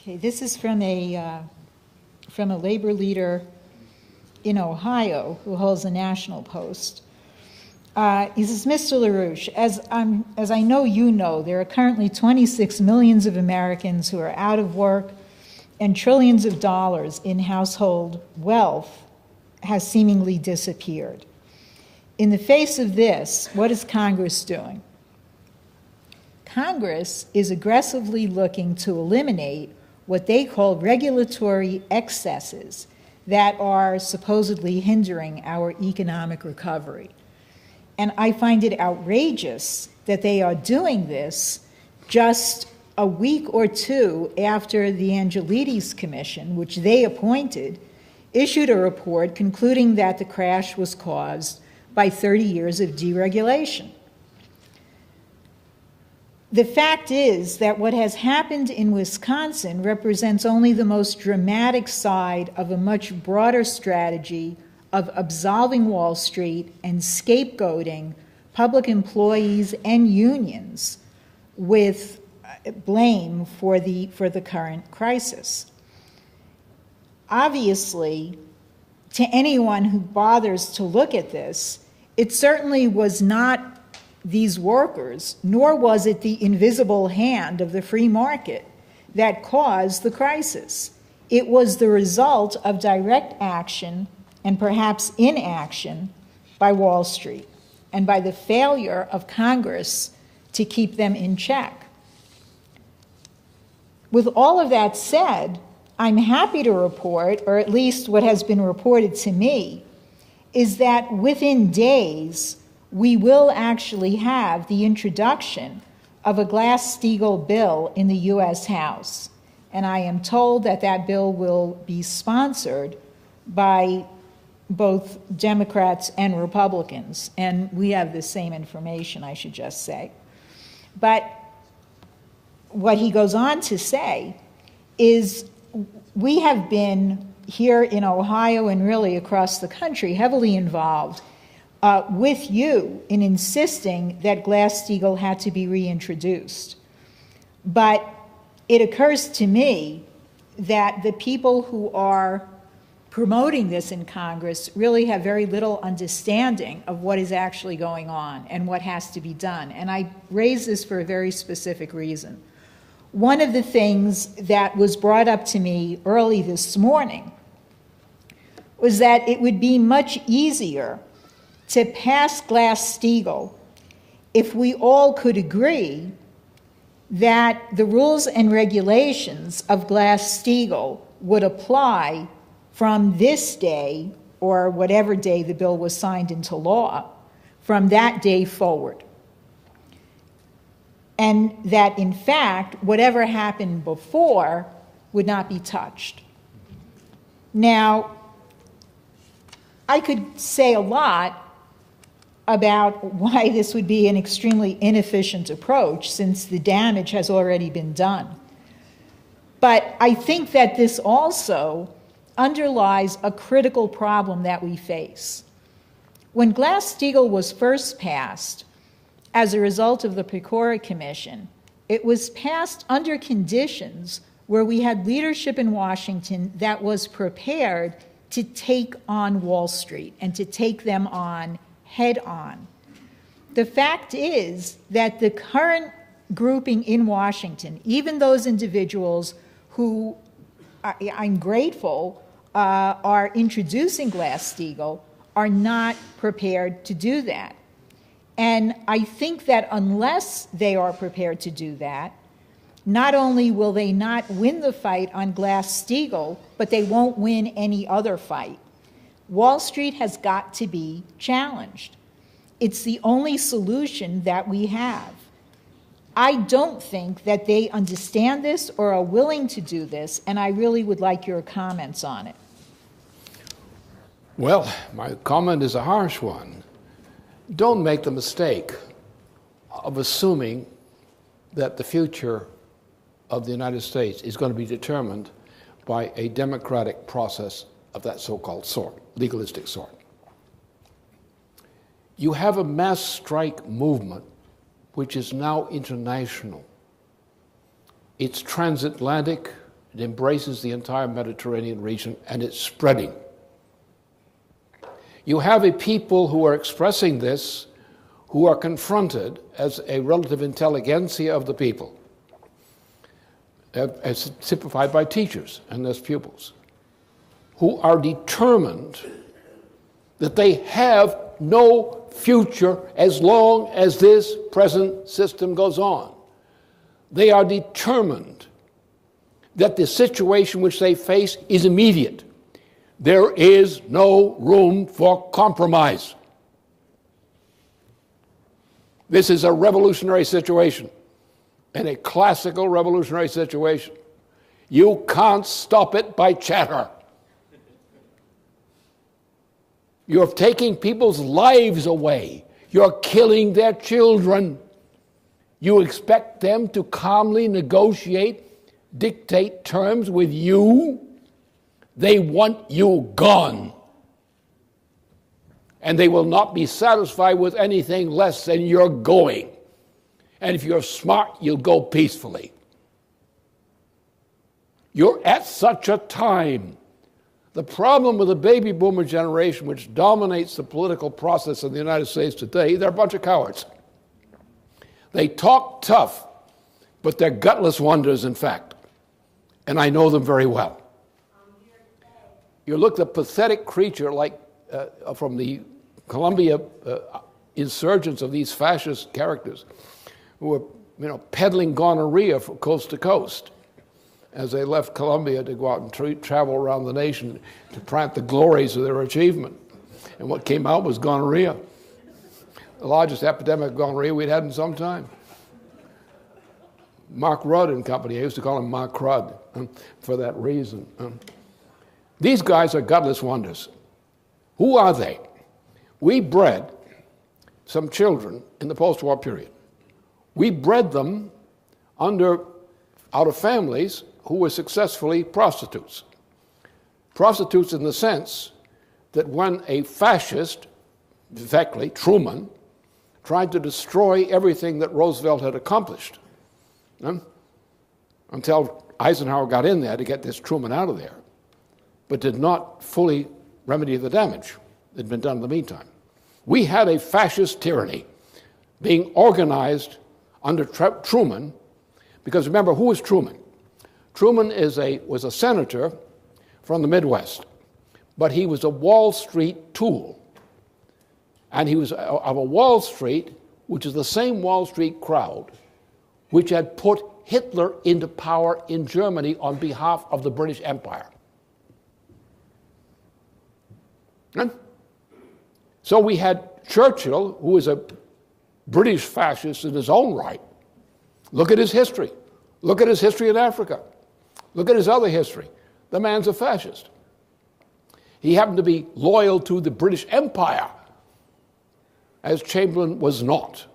Okay, this is from a labor leader in Ohio who holds a national post. He says, Mr. LaRouche, as I know you know, there are currently 26 million of Americans who are out of work, and trillions of dollars in household wealth has seemingly disappeared. In the face of this, what is Congress doing? Congress is aggressively looking to eliminate what they call regulatory excesses that are supposedly hindering our economic recovery. And I find it outrageous that they are doing this just a week or two after the Angelides Commission, which they appointed, issued a report concluding that the crash was caused by 30 years of deregulation. The fact is that what has happened in Wisconsin represents only the most dramatic side of a much broader strategy of absolving Wall Street and scapegoating public employees and unions with blame for the current crisis. Obviously, to anyone who bothers to look at this, it certainly was not these workers, nor was it the invisible hand of the free market that caused the crisis. It was the result of direct action and perhaps inaction by Wall Street and by the failure of Congress to keep them in check. With all of that said, I'm happy to report, or at least what has been reported to me, is that within days, we will actually have the introduction of a Glass-Steagall bill in the U.S. House. And I am told that that bill will be sponsored by both Democrats and Republicans. And we have the same information, I should just say. But what he goes on to say is we have been here in Ohio and really across the country heavily involved with you in insisting that Glass-Steagall had to be reintroduced. But it occurs to me that the people who are promoting this in Congress really have very little understanding of what is actually going on and what has to be done. And I raise this for a very specific reason. One of the things that was brought up to me early this morning was that it would be much easier to pass Glass-Steagall if we all could agree that the rules and regulations of Glass-Steagall would apply from this day, or whatever day the bill was signed into law, from that day forward. And that, in fact, whatever happened before would not be touched. Now, I could say a lot about why this would be an extremely inefficient approach, since the damage has already been done. But I think that this also underlies a critical problem that we face. When Glass-Steagall was first passed, as a result of the Pecora Commission, it was passed under conditions where we had leadership in Washington that was prepared to take on Wall Street and to take them on head on. The fact is that the current grouping in Washington, even those individuals who I'm grateful are introducing Glass-Steagall, are not prepared to do that. And I think that unless they are prepared to do that, not only will they not win the fight on Glass-Steagall, but they won't win any other fight. Wall Street has got to be challenged. It's the only solution that we have. I don't think that they understand this or are willing to do this, and I really would like your comments on it. Well, my comment is a harsh one. Don't make the mistake of assuming that the future of the United States is going to be determined by a democratic process of that so-called sort, legalistic sort. You have a mass strike movement which is now international. It's transatlantic, It embraces the entire Mediterranean region, and it's spreading. You have a people who are expressing this, who are confronted as a relative intelligentsia of the people, as typified by teachers and as pupils, who are determined that they have no future as long as this present system goes on. They are determined that the situation which they face is immediate. There is no room for compromise. This is a revolutionary situation, and a classical revolutionary situation. You can't stop it by chatter. You're taking people's lives away. You're killing their children. You expect them to calmly negotiate, dictate terms with you? They want you gone. And they will not be satisfied with anything less than you're going. And if you're smart, you'll go peacefully. You're at such a time. The problem with the baby boomer generation, which dominates the political process in the United States today, they're a bunch of cowards. They talk tough, but they're gutless wonders, in fact. And I know them very well. You look at a pathetic creature like from the Colombia insurgents of these fascist characters who were, peddling gonorrhea from coast to coast as they left Colombia to go out and travel around the nation to plant the glories of their achievement. And what came out was gonorrhea. The largest epidemic of gonorrhea we'd had in some time. Mark Rudd and company, I used to call him Mark Rudd for that reason. These guys are gutless wonders. Who are they? We bred some children in the post-war period. We bred them out of families who were successfully prostitutes. Prostitutes in the sense that when a fascist, exactly Truman, tried to destroy everything that Roosevelt had accomplished, until Eisenhower got in there to get this Truman out of there, but did not fully remedy the damage that had been done in the meantime. We had a fascist tyranny being organized under Truman, because remember, who was Truman? Truman was a senator from the Midwest, but he was a Wall Street tool. And he was of a Wall Street, which is the same Wall Street crowd which had put Hitler into power in Germany on behalf of the British Empire. So we had Churchill, who was a British fascist in his own right. Look at his history. Look at his history in Africa. Look at his other history. The man's a fascist. He happened to be loyal to the British Empire, as Chamberlain was not,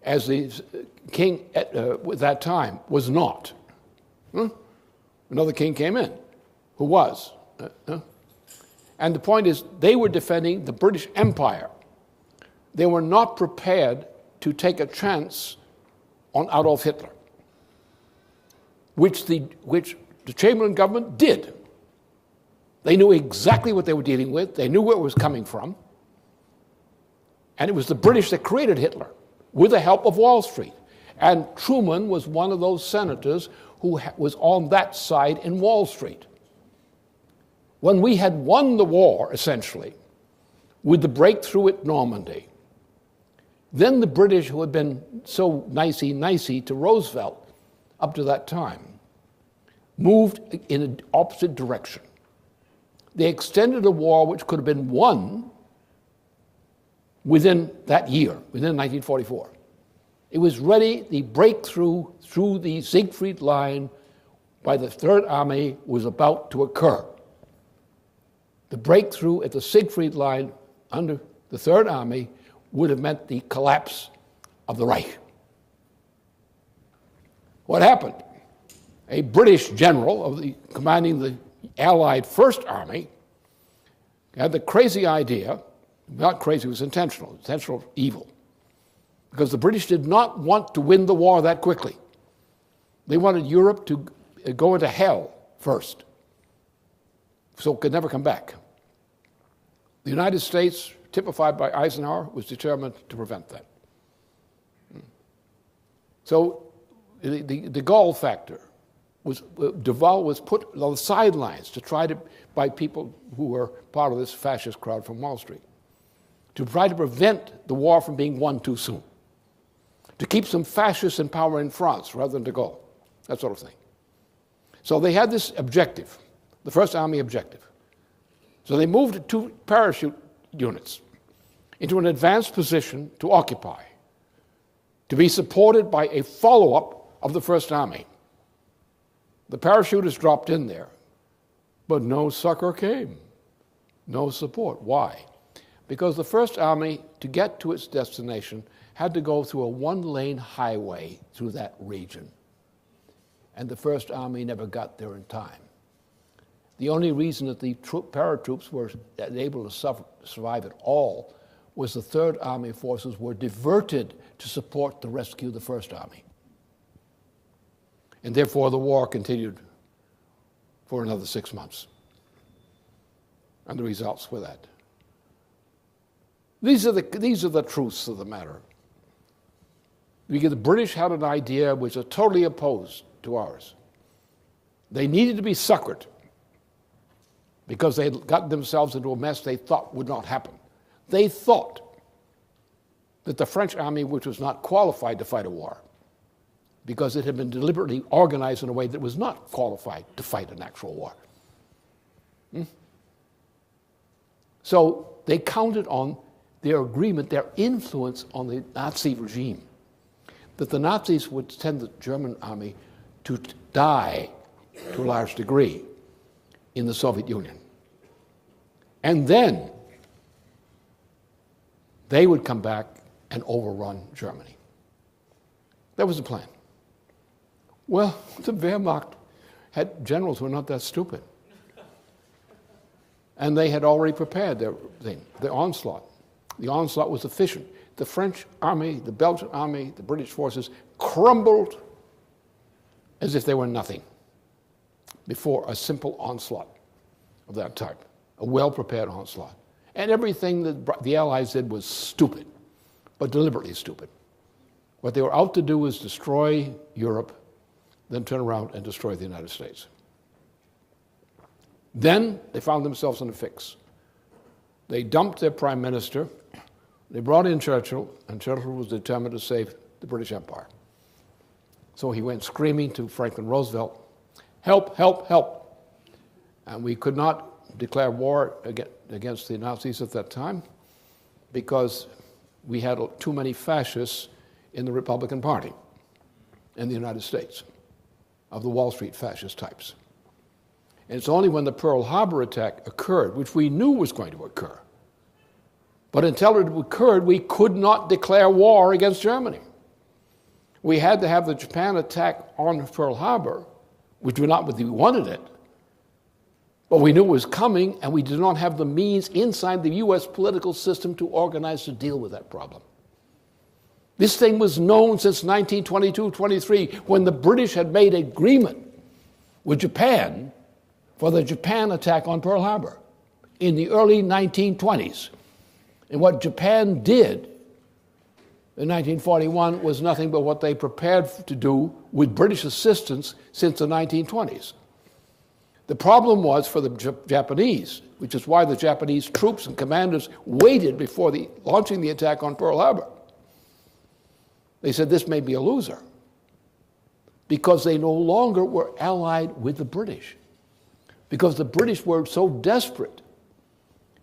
as the king at that time was not. Another king came in who was. And the point is, they were defending the British Empire. They were not prepared to take a chance on Adolf Hitler, which the Chamberlain government did. They knew exactly what they were dealing with. They knew where it was coming from. And it was the British that created Hitler with the help of Wall Street. And Truman was one of those senators who was on that side in Wall Street. When we had won the war, essentially, with the breakthrough at Normandy, then the British, who had been so nicey to Roosevelt up to that time, moved in an opposite direction. They extended a war which could have been won within that year, within 1944. It was ready, the breakthrough through the Siegfried Line by the Third Army was about to occur. The breakthrough at the Siegfried Line under the Third Army would have meant the collapse of the Reich. What happened? A British general commanding the Allied First Army had the crazy idea, not crazy, it was intentional evil, because the British did not want to win the war that quickly. They wanted Europe to go into hell first, so it could never come back. The United States, typified by Eisenhower, was determined to prevent that. So the de Gaulle factor de Gaulle was put on the sidelines to try to, by people who were part of this fascist crowd from Wall Street, to try to prevent the war from being won too soon, to keep some fascists in power in France rather than de Gaulle, that sort of thing. So they had this objective, the First Army objective. So they moved 2 parachute units into an advanced position to occupy, to be supported by a follow-up of the First Army. The parachutists dropped in there, but no succor came, no support. Why? Because the First Army, to get to its destination, had to go through a 1-lane highway through that region. And the First Army never got there in time. The only reason that the paratroops were able to survive at all was the Third Army forces were diverted to support the rescue of the First Army. And therefore the war continued for another 6 months. And the results were that. These are the truths of the matter. Because the British had an idea which was totally opposed to ours. They needed to be succored because they had gotten themselves into a mess they thought would not happen. They thought that the French army, which was not qualified to fight a war, because it had been deliberately organized in a way that was not qualified to fight an actual war. So they counted on their agreement, their influence on the Nazi regime, that the Nazis would send the German army to die to a large degree in the Soviet Union. And then they would come back and overrun Germany. That was the plan. Well, the Wehrmacht had generals who were not that stupid. And they had already prepared their thing, the onslaught. The onslaught was efficient. The French army, the Belgian army, the British forces crumbled as if they were nothing before a simple onslaught of that type, a well-prepared onslaught. And everything that the Allies did was stupid, but deliberately stupid. What they were out to do was destroy Europe, then turn around and destroy the United States. Then they found themselves in a fix. They dumped their prime minister, they brought in Churchill, and Churchill was determined to save the British Empire. So he went screaming to Franklin Roosevelt, "Help, help, help." And we could not declare war against the Nazis at that time because we had too many fascists in the Republican Party in the United States, of the Wall Street fascist types. And it's only when the Pearl Harbor attack occurred, which we knew was going to occur, but until it occurred, we could not declare war against Germany. We had to have the Japan attack on Pearl Harbor, which we wanted it, but we knew it was coming, and we did not have the means inside the U.S. political system to organize to deal with that problem. This thing was known since 1922-23, when the British had made an agreement with Japan for the Japan attack on Pearl Harbor in the early 1920s. And what Japan did in 1941 was nothing but what they prepared to do with British assistance since the 1920s. The problem was for the Japanese, which is why the Japanese troops and commanders waited before launching the attack on Pearl Harbor. They said this may be a loser because they no longer were allied with the British, because the British were so desperate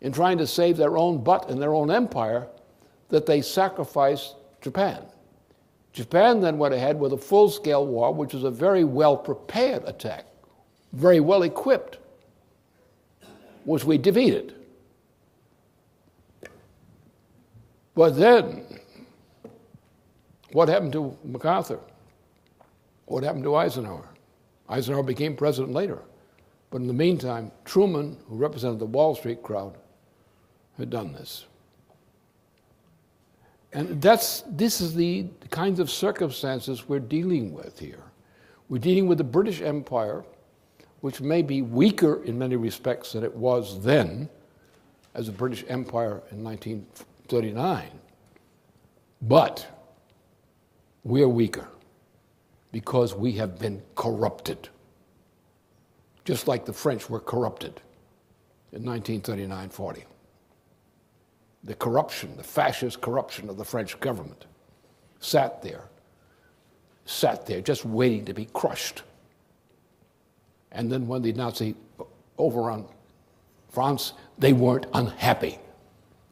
in trying to save their own butt and their own empire that they sacrificed Japan. Japan then went ahead with a full-scale war, which was a very well-prepared attack, very well equipped, which we defeated. But then, what happened to MacArthur? What happened to Eisenhower? Eisenhower became president later. But in the meantime, Truman, who represented the Wall Street crowd, had done this. And this is the kinds of circumstances we're dealing with here. We're dealing with the British Empire, which may be weaker in many respects than it was then, as the British Empire in 1939. But we're weaker because we have been corrupted, just like the French were corrupted in 1939-40. The corruption, the fascist corruption of the French government sat there just waiting to be crushed. And then when the Nazi overrun France, they weren't unhappy.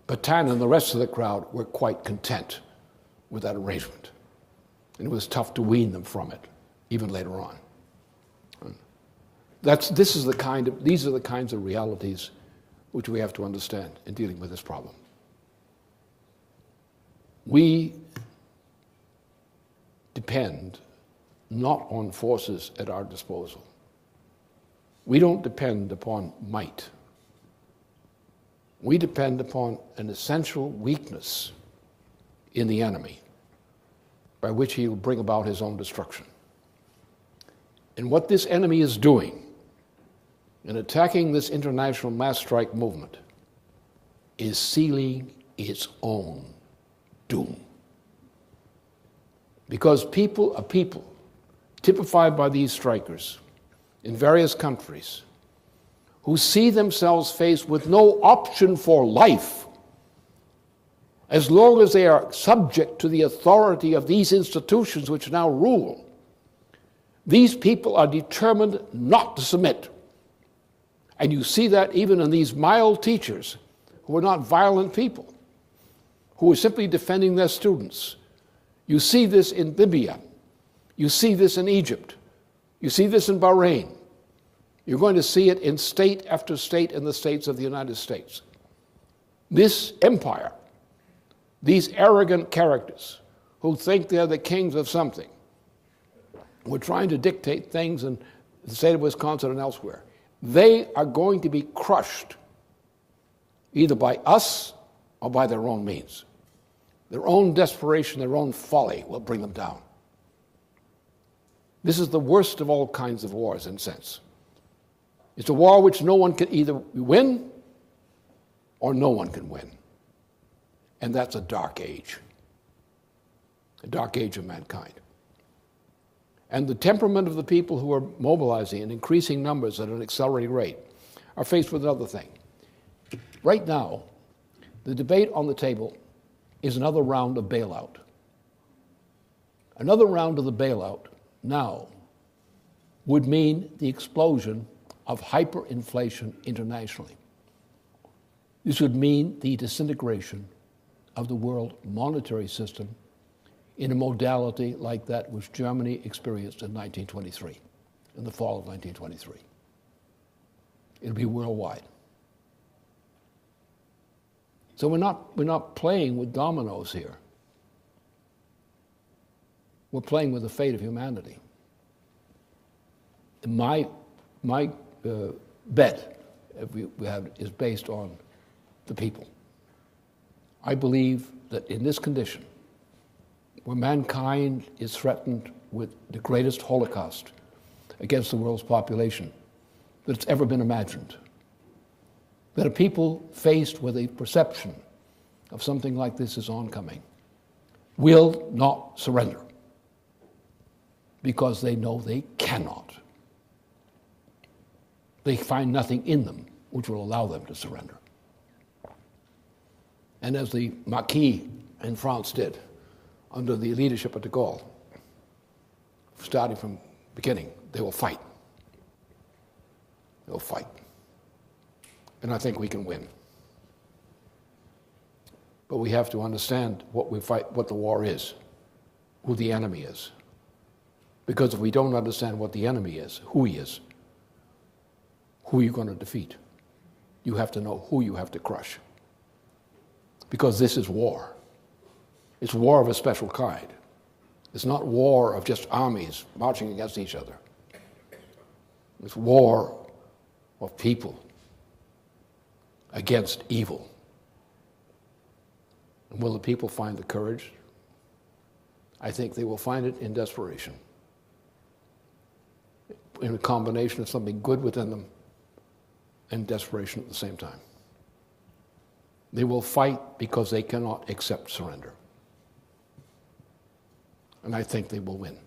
Pétain and the rest of the crowd were quite content with that arrangement. And it was tough to wean them from it, even later on. These are the kinds of realities which we have to understand in dealing with this problem. We depend not on forces at our disposal. We don't depend upon might. We depend upon an essential weakness in the enemy by which he will bring about his own destruction. And what this enemy is doing in attacking this international mass strike movement is sealing its own doom. Because people are people, typified by these strikers in various countries, who see themselves faced with no option for life as long as they are subject to the authority of these institutions which now rule. These people are determined not to submit. And you see that even in these mild teachers who are not violent people, who are simply defending their students. You see this in Libya. You see this in Egypt. You see this in Bahrain. You're going to see it in state after state in the states of the United States. This empire, these arrogant characters who think they're the kings of something, who are trying to dictate things in the state of Wisconsin and elsewhere, they are going to be crushed either by us or by their own means. Their own desperation, their own folly will bring them down. This is the worst of all kinds of wars, in a sense. It's a war which no one can either win or no one can win. And that's a dark age of mankind. And the temperament of the people who are mobilizing in increasing numbers at an accelerating rate are faced with another thing. Right now, the debate on the table is another round of bailout. Another round of the bailout now would mean the explosion of hyperinflation internationally. This would mean the disintegration of the world monetary system in a modality like that which Germany experienced in 1923, in the fall of 1923. It'll be worldwide. So we're not playing with dominoes here. We're playing with the fate of humanity. My bet is based on the people. I believe that in this condition, where mankind is threatened with the greatest Holocaust against the world's population that's ever been imagined, that a people faced with a perception of something like this is oncoming will not surrender because they know they cannot. They find nothing in them which will allow them to surrender. And as the Marquis in France did under the leadership of de Gaulle, starting from the beginning, they will fight. They'll fight. And I think we can win. But we have to understand what the war is, who the enemy is. Because if we don't understand what the enemy is, who he is, who are you going to defeat? You have to know who you have to crush. Because this is war. It's war of a special kind. It's not war of just armies marching against each other. It's war of people against evil. And will the people find the courage? I think they will find it in desperation. in a combination of something good within them and desperation at the same time. They will fight because they cannot accept surrender. And I think they will win.